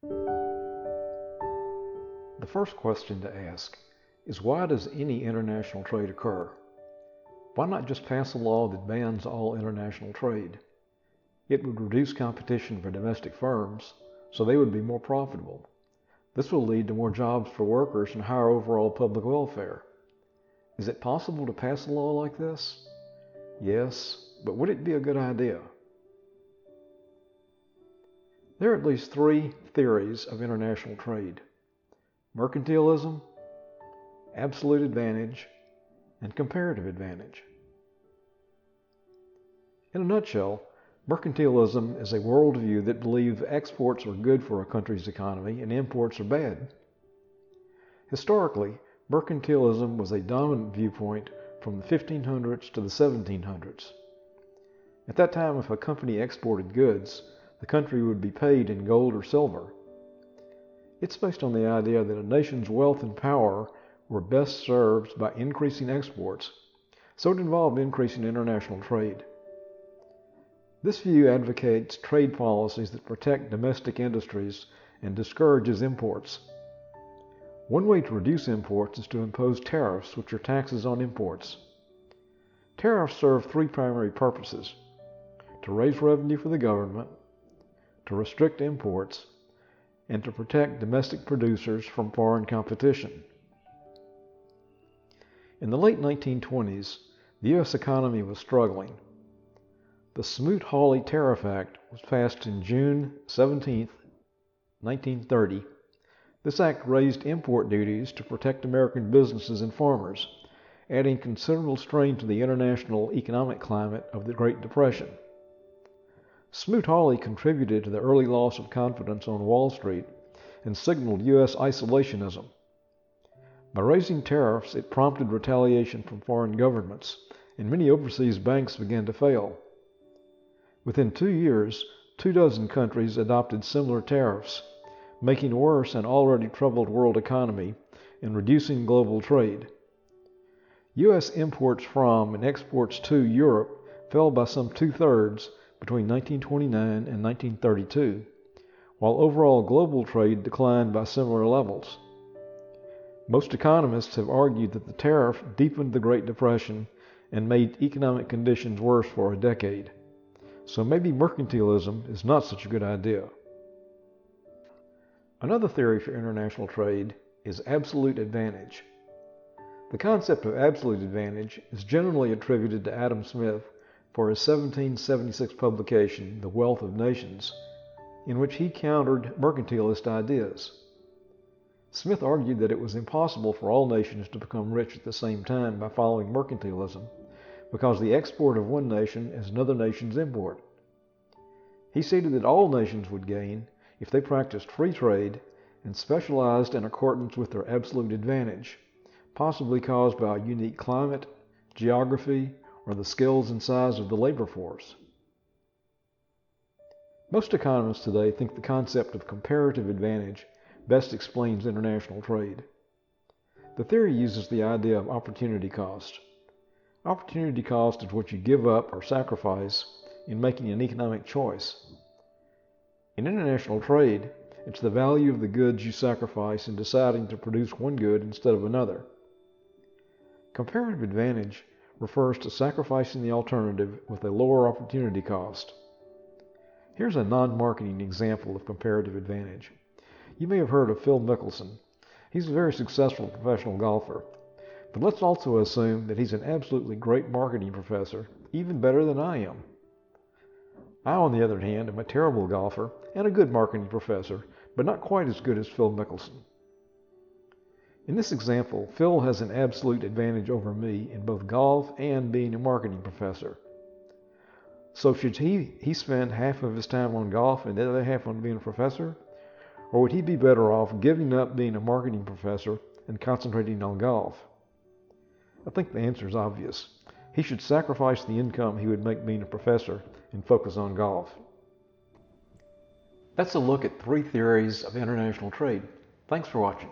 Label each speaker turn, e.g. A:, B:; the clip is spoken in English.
A: The first question to ask is, why does any international trade occur? Why not just pass a law that bans all international trade? It would reduce competition for domestic firms, so they would be more profitable. This will lead to more jobs for workers and higher overall public welfare. Is it possible to pass a law like this? Yes, but would it be a good idea? There are at least three theories of international trade: mercantilism, absolute advantage, and comparative advantage. In a nutshell, mercantilism is a worldview that believes exports are good for a country's economy and imports are bad. Historically, mercantilism was a dominant viewpoint from the 1500s to the 1700s. At that time, if a company exported goods, the country would be paid in gold or silver. It's based on the idea that a nation's wealth and power were best served by increasing exports, so it involved increasing international trade. This view advocates trade policies that protect domestic industries and discourages imports. One way to reduce imports is to impose tariffs, which are taxes on imports. Tariffs serve three primary purposes: to raise revenue for the government, to restrict imports, and to protect domestic producers from foreign competition. In the late 1920s, the U.S. economy was struggling. The Smoot-Hawley Tariff Act was passed in June 17, 1930. This act raised import duties to protect American businesses and farmers, adding considerable strain to the international economic climate of the Great Depression. Smoot-Hawley contributed to the early loss of confidence on Wall Street and signaled U.S. isolationism. By raising tariffs, it prompted retaliation from foreign governments, and many overseas banks began to fail. Within 2 years, 24 countries adopted similar tariffs, making worse an already troubled world economy and reducing global trade. U.S. imports from and exports to Europe fell by some 2/3 between 1929 and 1932, while overall global trade declined by similar levels. Most economists have argued that the tariff deepened the Great Depression and made economic conditions worse for a decade. So maybe mercantilism is not such a good idea. Another theory for international trade is absolute advantage. The concept of absolute advantage is generally attributed to Adam Smith for his 1776 publication, The Wealth of Nations, in which he countered mercantilist ideas. Smith argued that it was impossible for all nations to become rich at the same time by following mercantilism, because the export of one nation is another nation's import. He stated that all nations would gain if they practiced free trade and specialized in accordance with their absolute advantage, possibly caused by a unique climate, geography, or the skills and size of the labor force. Most economists today think the concept of comparative advantage best explains international trade. The theory uses the idea of opportunity cost. Opportunity cost is what you give up or sacrifice in making an economic choice. In international trade, it's the value of the goods you sacrifice in deciding to produce one good instead of another. Comparative advantage refers to sacrificing the alternative with a lower opportunity cost. Here's a non-marketing example of comparative advantage. You may have heard of Phil Mickelson. He's a very successful professional golfer. But let's also assume that he's an absolutely great marketing professor, even better than I am. I, on the other hand, am a terrible golfer and a good marketing professor, but not quite as good as Phil Mickelson. In this example, Phil has an absolute advantage over me in both golf and being a marketing professor. So should he spend half of his time on golf and the other half on being a professor? Or would he be better off giving up being a marketing professor and concentrating on golf? I think the answer is obvious. He should sacrifice the income he would make being a professor and focus on golf. That's a look at 3 theories of international trade. Thanks for watching.